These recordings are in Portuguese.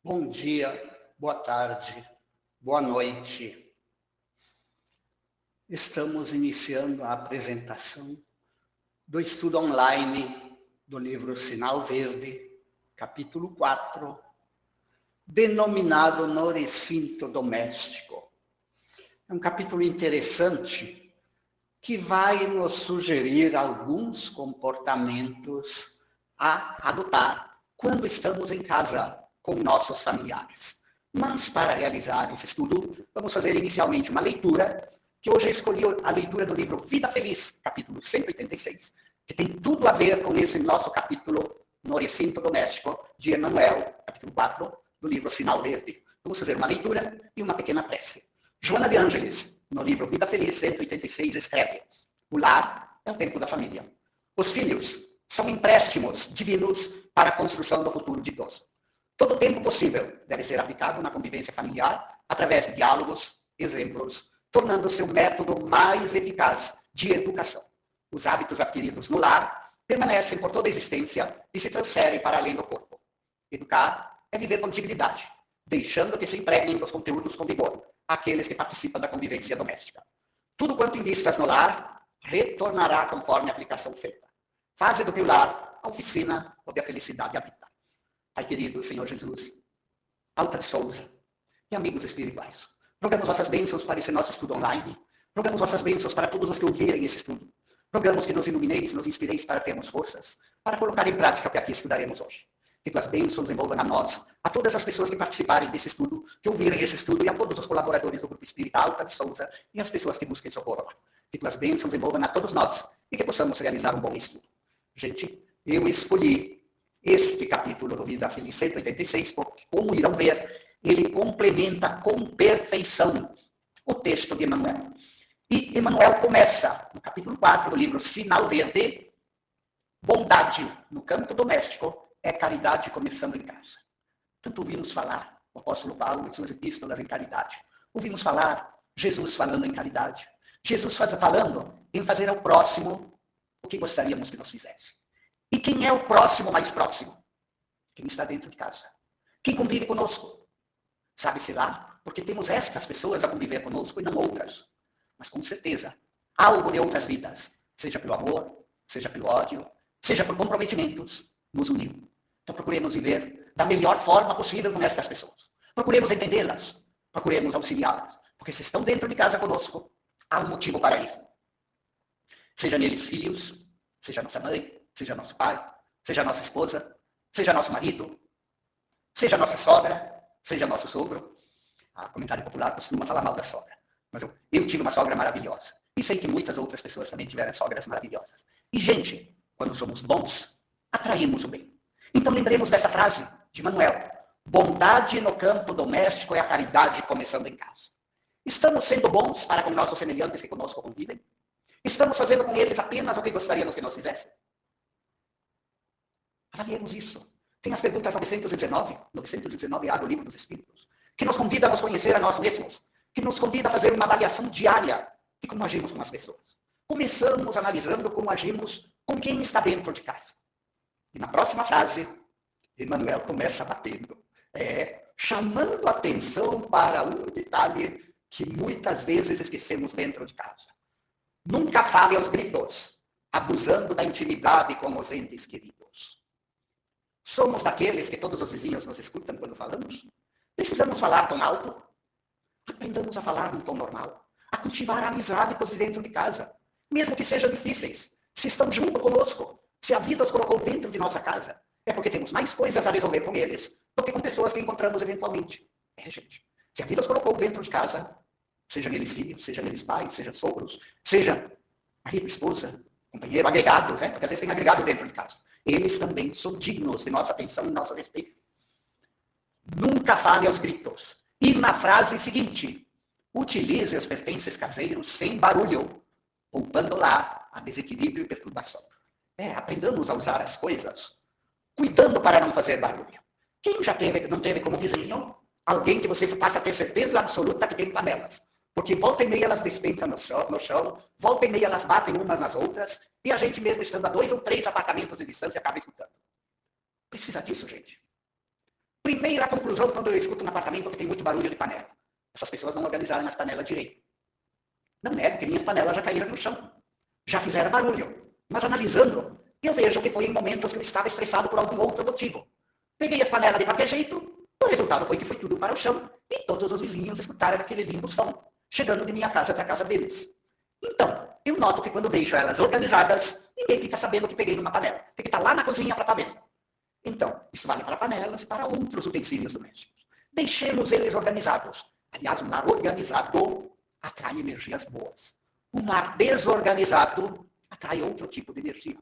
Bom dia, boa tarde, boa noite. Estamos iniciando a apresentação do estudo online do livro Sinal Verde, capítulo 4, denominado No Recinto Doméstico. É um capítulo interessante que vai nos sugerir alguns comportamentos a adotar quando estamos em casa com nossos familiares. Mas, para realizar esse estudo, vamos fazer inicialmente uma leitura, que hoje eu escolhi a leitura do livro Vida Feliz, capítulo 186, que tem tudo a ver com esse nosso capítulo No Recinto Doméstico, de Emmanuel, capítulo 4, do livro Sinal Verde. Vamos fazer uma leitura e uma pequena prece. Joana de Ângeles, no livro Vida Feliz 186, escreve: o lar é o tempo da família. Os filhos são empréstimos divinos para a construção do futuro ditoso. Todo o tempo possível deve ser aplicado na convivência familiar através de diálogos, exemplos, tornando-se o método mais eficaz de educação. Os hábitos adquiridos no lar permanecem por toda a existência e se transferem para além do corpo. Educar é viver com dignidade, deixando que se impregnem dos conteúdos com vigor aqueles que participam da convivência doméstica. Tudo quanto invistas no lar retornará conforme a aplicação feita. Faze do teu lar a oficina onde a felicidade habita. Pai querido, Senhor Jesus, Alta de Souza e amigos espirituais, rogamos vossas bênçãos para esse nosso estudo online, rogamos vossas bênçãos para todos os que ouvirem esse estudo, rogamos que nos ilumineis, nos inspireis para termos forças, para colocar em prática o que aqui estudaremos hoje. Que tuas bênçãos envolvam a nós, a todas as pessoas que participarem desse estudo, que ouvirem esse estudo, e a todos os colaboradores do Grupo Espírita Alta de Souza e as pessoas que busquem socorro lá. Que tuas bênçãos envolvam a todos nós e que possamos realizar um bom estudo. Gente, eu escolhi este capítulo do Vida Feliz 186, porque, como irão ver, ele complementa com perfeição o texto de Emmanuel. E Emmanuel começa, no capítulo 4 do livro Sinal Verde: bondade no campo doméstico é caridade começando em casa. Tanto ouvimos falar o apóstolo Paulo em suas epístolas em caridade. Ouvimos falar Jesus falando em caridade. Jesus falando em fazer ao próximo o que gostaríamos que nos fizesse. E quem é o próximo mais próximo? Quem está dentro de casa. Quem convive conosco. Sabe-se lá, porque temos estas pessoas a conviver conosco e não outras. Mas com certeza, algo de outras vidas, seja pelo amor, seja pelo ódio, seja por comprometimentos, nos uniu. Então procuremos viver da melhor forma possível com estas pessoas. Procuremos entendê-las, procuremos auxiliá-las. Porque se estão dentro de casa conosco, há um motivo para isso. Seja neles filhos, seja nossa mãe, seja nosso pai, seja nossa esposa, seja nosso marido, seja nossa sogra, seja nosso sogro. A comentário popular costuma falar mal da sogra, mas eu tive uma sogra maravilhosa. E sei que muitas outras pessoas também tiveram sogras maravilhosas. E, gente, quando somos bons, atraímos o bem. Então lembremos dessa frase de Manuel: bondade no campo doméstico é a caridade começando em casa. Estamos sendo bons para com nossos semelhantes que conosco convivem? Estamos fazendo com eles apenas o que gostaríamos que nos fizessem? Avaliemos isso. Tem as perguntas 919A do Livro dos Espíritos, que nos convida a nos conhecer a nós mesmos, que nos convida a fazer uma avaliação diária de como agimos com as pessoas. Começamos analisando como agimos com quem está dentro de casa. E na próxima frase, Emmanuel começa batendo, chamando a atenção para um detalhe que muitas vezes esquecemos dentro de casa. Nunca fale aos gritos, abusando da intimidade com os entes queridos. Somos daqueles que todos os vizinhos nos escutam quando falamos? Precisamos falar tão alto? Aprendamos a falar num tom normal, a cultivar a amizade com os de dentro de casa, mesmo que sejam difíceis. Se estão junto conosco, se a vida os colocou dentro de nossa casa, é porque temos mais coisas a resolver com eles do que com pessoas que encontramos eventualmente. Gente, se a vida os colocou dentro de casa, seja neles filhos, seja neles pais, seja sogros, seja marido, esposa, companheiro, agregados, porque às vezes tem agregado dentro de casa. Eles também são dignos de nossa atenção e nosso respeito. Nunca fale aos gritos. E na frase seguinte, utilize os pertences caseiros sem barulho, poupando lá a desequilíbrio e perturbação. Aprendamos a usar as coisas, cuidando para não fazer barulho. Quem já não teve como vizinho alguém que você passa a ter certeza absoluta que tem panelas? Porque volta e meia elas despencam no chão, volta e meia elas batem umas nas outras, e a gente mesmo estando a 2 ou 3 apartamentos de distância acaba escutando. Precisa disso, gente. Primeira conclusão quando eu escuto um apartamento que tem muito barulho de panela. Essas pessoas não organizaram as panelas direito. Não é, porque minhas panelas já caíram no chão. Já fizeram barulho. Mas analisando, eu vejo que foi em momentos que eu estava estressado por algum outro motivo. Peguei as panelas de qualquer jeito, o resultado foi que foi tudo para o chão e todos os vizinhos escutaram aquele lindo som, chegando de minha casa até a casa deles. Então, eu noto que quando deixo elas organizadas, ninguém fica sabendo que peguei numa panela. Tem que estar lá na cozinha para estar vendo. Então, isso vale para panelas e para outros utensílios domésticos. Deixemos eles organizados. Aliás, um lar organizado atrai energias boas. Um lar desorganizado atrai outro tipo de energia.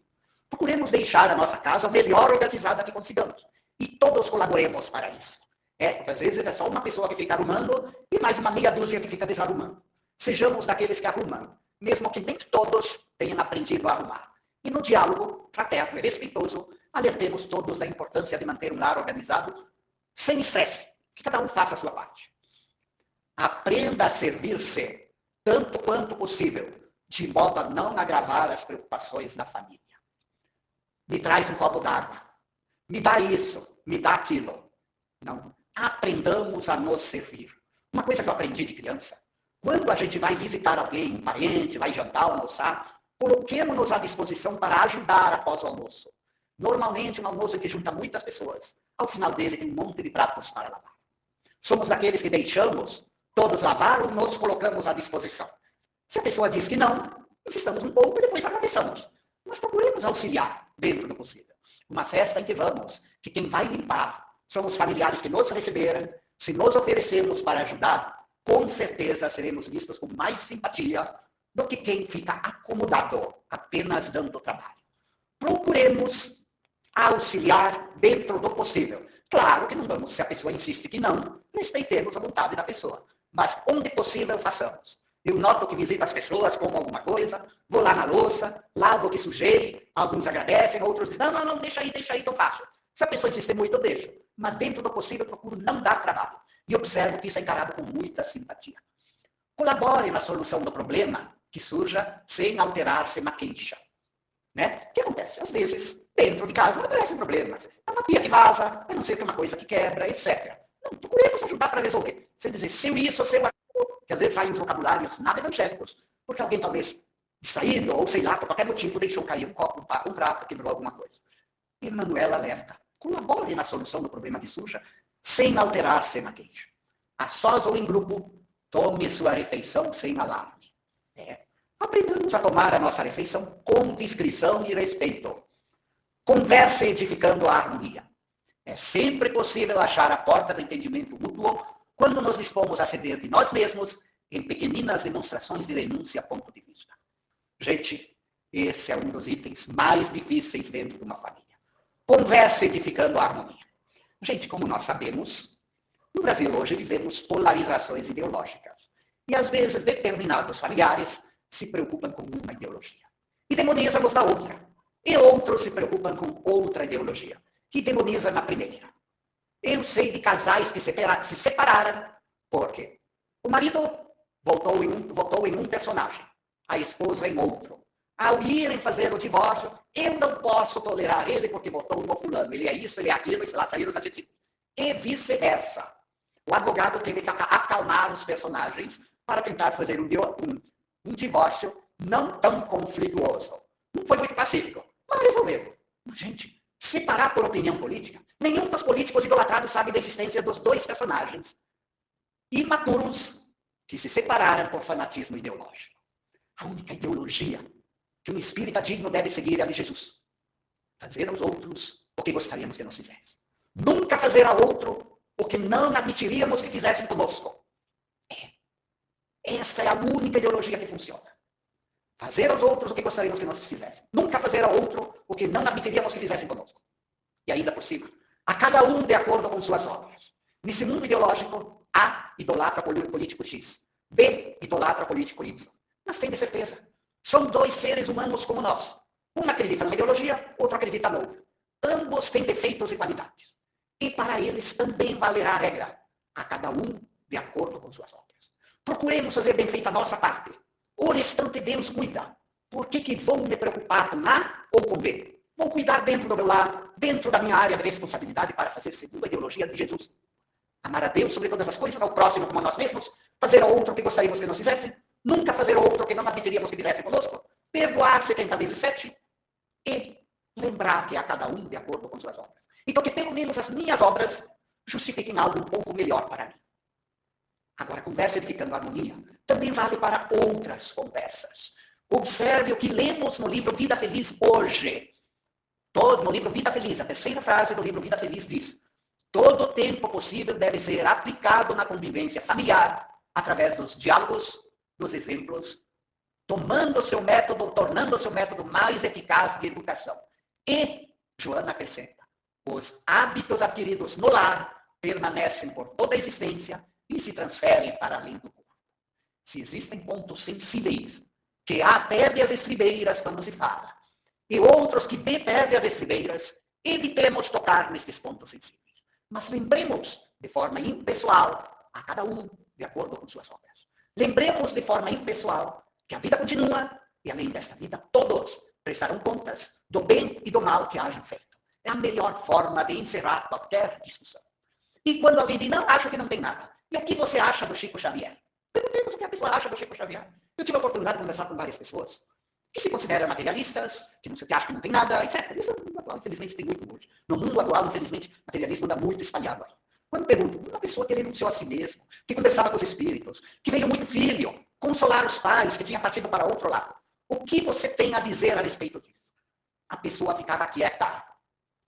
Procuremos deixar a nossa casa o melhor organizada que consigamos. E todos colaboremos para isso. Porque às vezes é só uma pessoa que fica arrumando e mais uma meia dúzia que fica desarrumando. Sejamos daqueles que arrumam, mesmo que nem todos tenham aprendido a arrumar. E no diálogo fraterno e respeitoso, alertemos todos da importância de manter um lar organizado sem estresse, que cada um faça a sua parte. Aprenda a servir-se tanto quanto possível, de modo a não agravar as preocupações da família. Me traz um copo d'água. Me dá isso, me dá aquilo. Não. Aprendamos a nos servir. Uma coisa que eu aprendi de criança, quando a gente vai visitar alguém, um parente, vai jantar, almoçar, coloquemos-nos à disposição para ajudar após o almoço. Normalmente, um almoço que junta muitas pessoas, ao final dele tem um monte de pratos para lavar. Somos daqueles que deixamos todos lavar ou nos colocamos à disposição. Se a pessoa diz que não, insistamos um pouco e depois agradecemos. Mas procuremos auxiliar dentro do possível. Uma festa em que vamos, que quem vai limpar são os familiares que nos receberam. Se nos oferecemos para ajudar, com certeza seremos vistos com mais simpatia do que quem fica acomodado, apenas dando trabalho. Procuremos auxiliar dentro do possível. Claro que não vamos, se a pessoa insiste que não, respeitemos a vontade da pessoa. Mas onde possível, façamos. Eu noto que visito as pessoas com alguma coisa, vou lá na louça, lavo o que sujei, alguns agradecem, outros dizem, não, deixa aí, então faço. Se a pessoa insistir muito, eu deixo. Mas dentro do possível, procuro não dar trabalho. E observo que isso é encarado com muita simpatia. Colabore na solução do problema que surja sem alterar-se na queixa. Né? O que acontece? Às vezes, dentro de casa, aparecem problemas. É uma pia que vaza, eu não sei o que é uma coisa que quebra, etc. Não, procuremos ajudar para resolver. Sem dizer, seu isso, seu aquilo, que às vezes saem os vocabulários nada evangélicos, porque alguém talvez distraído, ou sei lá, por qualquer motivo, deixou cair um copo, um prato, quebrou alguma coisa. Emanuela alerta. Colabore na solução do problema que surja, sem alterar-se na queixa. A sós ou em grupo, tome sua refeição sem alarme. Aprendamos a tomar a nossa refeição com discrição e respeito. Converse edificando a harmonia. É sempre possível achar a porta do entendimento mútuo quando nos dispomos a ceder de nós mesmos em pequeninas demonstrações de renúncia a ponto de vista. Gente, esse é um dos itens mais difíceis dentro de uma família. Converse edificando a harmonia. Gente, como nós sabemos, no Brasil hoje vivemos polarizações ideológicas. E às vezes determinados familiares se preocupam com uma ideologia e demonizam os da outra. E outros se preocupam com outra ideologia, que demoniza na primeira. Eu sei de casais que se separaram porque o marido votou em um personagem, a esposa em outro. Ao irem fazer o divórcio, eu não posso tolerar ele porque votou no fulano. Ele é isso, ele é aquilo, e lá saíram os adjetivos. E vice-versa. O advogado teve que acalmar os personagens para tentar fazer um divórcio não tão conflituoso. Não foi muito pacífico, mas resolveu. Gente, separar por opinião política, nenhum dos políticos idolatrados sabe da existência dos dois personagens imaturos que se separaram por fanatismo ideológico. A única ideologia que um espírita digno deve seguir é a de Jesus. Fazer aos outros o que gostaríamos que nos fizessem. Nunca fazer a outro o que não admitiríamos que fizessem conosco. Esta é a única ideologia que funciona. Fazer aos outros o que gostaríamos que nos fizessem. Nunca fazer ao outro o que não admitiríamos que fizessem conosco. E ainda por cima, a cada um de acordo com suas obras. Nesse mundo ideológico, A idolatra político X. B idolatra político Y. Mas tenha certeza, são dois seres humanos como nós. Um acredita numa ideologia, outro acredita na outra. Ambos têm defeitos e qualidades. E para eles também valerá a regra. A cada um de acordo com suas obras. Procuremos fazer bem feita a nossa parte. O restante Deus cuida. Por que vou me preocupar com A ou com B? Vou cuidar dentro do meu lar, dentro da minha área de responsabilidade para fazer segundo a ideologia de Jesus. Amar a Deus sobre todas as coisas, ao próximo como a nós mesmos, fazer ao outro o que gostaríamos que nos fizessem, nunca fazer ao outro o que não admitiríamos que fizesse conosco, perdoar 70 vezes 7 e lembrar que a cada um de acordo com suas obras. Então, que pelo menos as minhas obras justifiquem algo um pouco melhor para mim. Agora, conversa edificando harmonia também vale para outras conversas. Observe o que lemos no livro Vida Feliz hoje. No livro Vida Feliz, a terceira frase do livro Vida Feliz diz: todo o tempo possível deve ser aplicado na convivência familiar, através dos diálogos, dos exemplos, tornando o seu método mais eficaz de educação. E, Joana acrescenta, os hábitos adquiridos no lar permanecem por toda a existência e se transferem para além do corpo. Se existem pontos sensíveis, que A perde as estribeiras quando se fala, e outros que B perde as estribeiras, evitemos tocar nestes pontos sensíveis. Mas lembremos de forma impessoal, a cada um de acordo com suas obras. Lembremos de forma impessoal que a vida continua e, além desta vida, todos prestarão contas do bem e do mal que hajam feito. É a melhor forma de encerrar qualquer discussão. E quando alguém diz, não, acho que não tem nada. E o que você acha do Chico Xavier? Perguntemos o que a pessoa acha do Chico Xavier. Eu tive a oportunidade de conversar com várias pessoas que se consideram materialistas, que acham que não tem nada, etc. Isso no mundo atual, infelizmente, tem muito hoje. No mundo atual, infelizmente, o materialismo anda muito espalhado aí. Quando pergunto, uma pessoa que renunciou a si mesmo, que conversava com os espíritos, que veio muito filho, consolar os pais, que tinha partido para outro lado, o que você tem a dizer a respeito disso? A pessoa ficava quieta.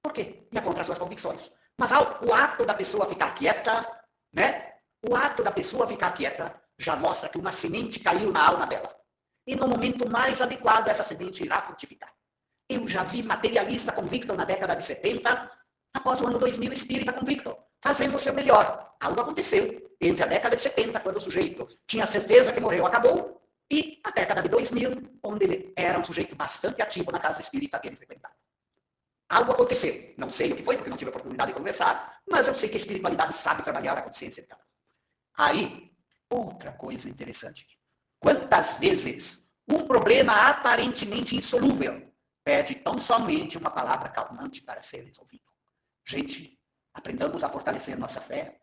Por quê? Ia contra as suas convicções. Mas o ato da pessoa ficar quieta, né? O ato da pessoa ficar quieta já mostra que uma semente caiu na alma dela. E no momento mais adequado, essa semente irá frutificar. Eu já vi materialista convicto na década de 70, após o ano 2000, espírita convicto, fazendo o seu melhor. Algo aconteceu entre a década de 70, quando o sujeito tinha certeza que morreu, acabou, e a década de 2000, onde ele era um sujeito bastante ativo na casa espírita que ele frequentava. Algo aconteceu. Não sei o que foi, porque não tive a oportunidade de conversar, mas eu sei que a espiritualidade sabe trabalhar a consciência de cada um. Aí, outra coisa interessante. Quantas vezes um problema aparentemente insolúvel pede tão somente uma palavra calmante para ser resolvido? Gente, aprendamos a fortalecer nossa fé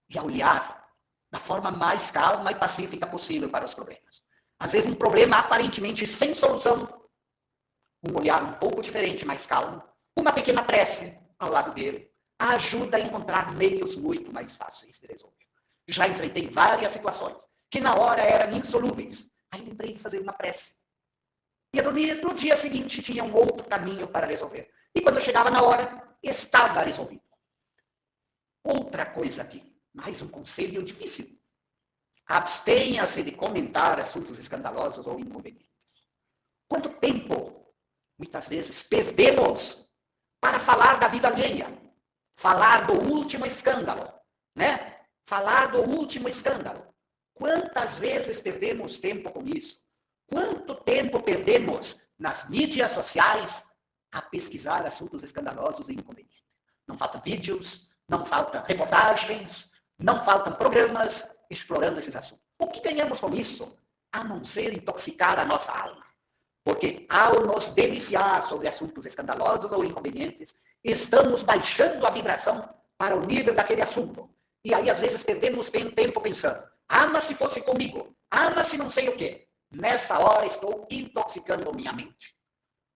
e a olhar da forma mais calma e pacífica possível para os problemas. Às vezes um problema aparentemente sem solução, um olhar um pouco diferente, mais calmo, uma pequena prece ao lado dele, ajuda a encontrar meios muito mais fáceis de resolver. Já enfrentei várias situações que na hora eram insolúveis. Aí lembrei de fazer uma prece. Ia dormir, no dia seguinte tinha um outro caminho para resolver. E quando chegava na hora, estava resolvido. Outra coisa aqui, mais um conselho difícil. Abstenha-se de comentar assuntos escandalosos ou inconvenientes. Quanto tempo, muitas vezes, perdemos para falar da vida alheia? Falar do último escândalo, né? Falar do último escândalo. Quantas vezes perdemos tempo com isso? Quanto tempo perdemos nas mídias sociais a pesquisar assuntos escandalosos e inconvenientes? Não faltam vídeos, não faltam reportagens, não faltam programas explorando esses assuntos. O que ganhamos com isso? A não ser intoxicar a nossa alma. Porque ao nos deliciar sobre assuntos escandalosos ou inconvenientes, estamos baixando a vibração para o nível daquele assunto. E aí, às vezes, perdemos tempo pensando, mas se fosse comigo, mas se não sei o quê. Nessa hora, estou intoxicando minha mente.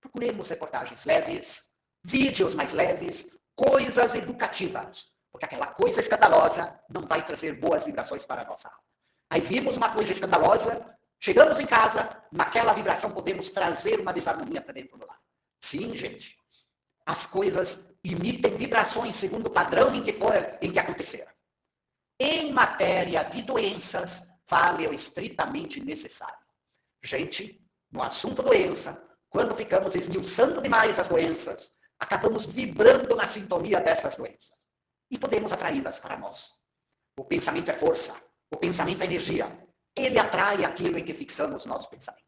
Procuremos reportagens leves, vídeos mais leves, coisas educativas. Porque aquela coisa escandalosa não vai trazer boas vibrações para a nossa alma. Aí vimos uma coisa escandalosa, chegamos em casa, naquela vibração podemos trazer uma desarmonia para dentro do lar. Sim, gente. As coisas imitem vibrações segundo o padrão em que aconteceram. Em matéria de doenças, fale o estritamente necessário. Gente, no assunto doença, quando ficamos esmiuçando demais as doenças, acabamos vibrando na sintonia dessas doenças. E podemos atraí-las para nós. O pensamento é força, o pensamento é energia. Ele atrai aquilo em que fixamos nosso pensamento.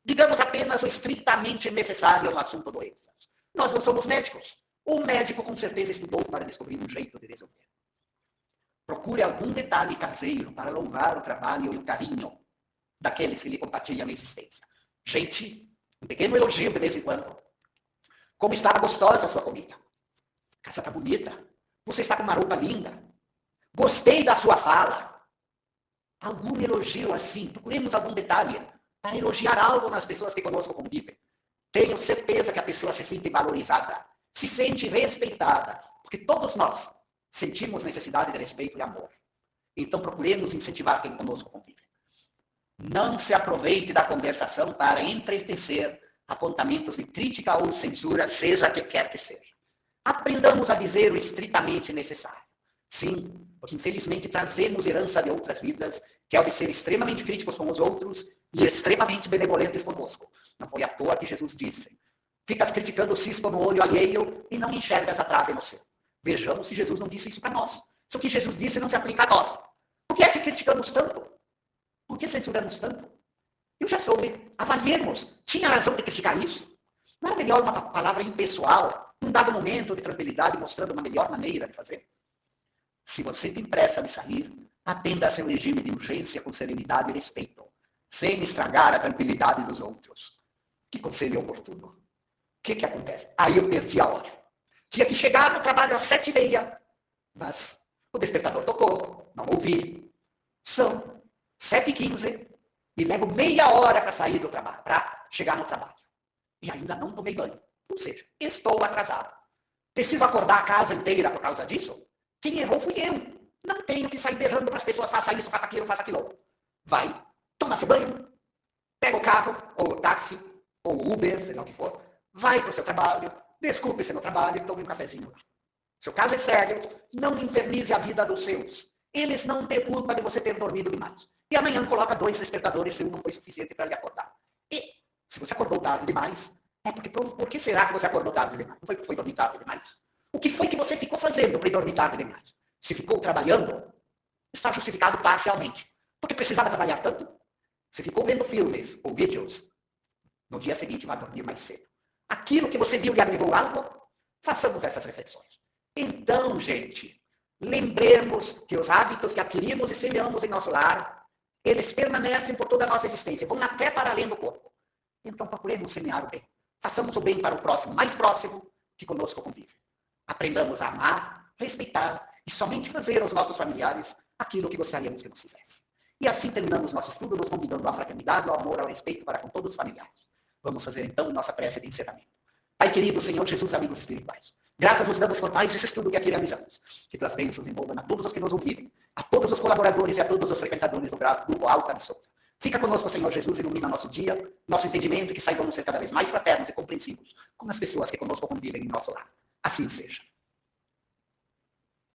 Digamos apenas o estritamente necessário no assunto doenças. Nós não somos médicos. O médico com certeza estudou para descobrir um jeito de resolver. Procure algum detalhe caseiro para louvar o trabalho e o carinho daqueles que lhe compartilham a existência. Gente, um pequeno elogio de vez em quando. Como está gostosa a sua comida. A casa está bonita. Você está com uma roupa linda. Gostei da sua fala. Algum elogio assim, procuremos algum detalhe para elogiar algo nas pessoas que conosco convivem. Tenho certeza que a pessoa se sente valorizada, se sente respeitada, porque todos nós sentimos necessidade de respeito e amor. Então procuremos incentivar quem conosco convive. Não se aproveite da conversação para entristecer apontamentos de crítica ou censura, seja que quer que seja. Aprendamos a dizer o estritamente necessário. Sim, porque infelizmente trazemos herança de outras vidas, que é o de ser extremamente críticos com os outros e extremamente benevolentes conosco. Não foi à toa que Jesus disse: ficas criticando o cisco no olho alheio e não enxergas a trave no seu. Vejamos se Jesus não disse isso para nós. Se o que Jesus disse não se aplica a nós. Por que é que criticamos tanto? Por que censuramos tanto? Eu já soube. Avaliemos. Tinha razão de criticar isso? Não era melhor uma palavra impessoal, num dado momento de tranquilidade, mostrando uma melhor maneira de fazer? Se você tem pressa de sair, atenda a seu regime de urgência com serenidade e respeito, sem estragar a tranquilidade dos outros. Que conselho oportuno. O que acontece? Aí eu perdi a hora. Tinha que chegar no trabalho às 7h30, mas o despertador tocou, não ouvi. São 7h15 e levo meia hora para sair do trabalho, para chegar no trabalho. E ainda não tomei banho. Ou seja, estou atrasado. Preciso acordar a casa inteira por causa disso? Quem errou fui eu. Não tenho que sair berrando para as pessoas, faça isso, faça aquilo, faça aquilo. Vai, toma seu banho, pega o carro, ou o táxi, ou o Uber, seja o que for, vai para o seu trabalho, desculpe-se no trabalho e tome um cafezinho lá. Seu caso é sério, não infernize a vida dos seus. Eles não têm culpa de você ter dormido demais. E amanhã coloca 2 despertadores se um não foi suficiente para lhe acordar. E se você acordou tarde demais, é porque por que será que você acordou tarde demais? Não foi porque foi dormir tarde demais? O que foi que você ficou fazendo para ir dormir tarde demais? Se ficou trabalhando, está justificado parcialmente. Porque precisava trabalhar tanto? Se ficou vendo filmes ou vídeos, no dia seguinte vai dormir mais cedo. Aquilo que você viu lhe agregou algo? Façamos essas reflexões. Então, gente, lembremos que os hábitos que adquirimos e semeamos em nosso lar, eles permanecem por toda a nossa existência, vão até para além do corpo. Então, procuremos semear o bem. Façamos o bem para o próximo, mais próximo que conosco convive. Aprendamos a amar, respeitar e somente fazer aos nossos familiares aquilo que gostaríamos que nos fizesse. E assim terminamos nosso estudo, nos convidando à fraternidade, ao amor, ao respeito para com todos os familiares. Vamos fazer então nossa prece de encerramento. Pai querido, Senhor Jesus, amigos espirituais, graças nos damos por mais esse estudo que aqui realizamos. Que tuas bênçãos envolvam a todos os que nos ouvirem, a todos os colaboradores e a todos os frequentadores do Grupo Alta de Souza. Fica conosco, Senhor Jesus, ilumina nosso dia, nosso entendimento e que saibamos ser cada vez mais fraternos e compreensivos com as pessoas que conosco convivem em nosso lar. Assim seja.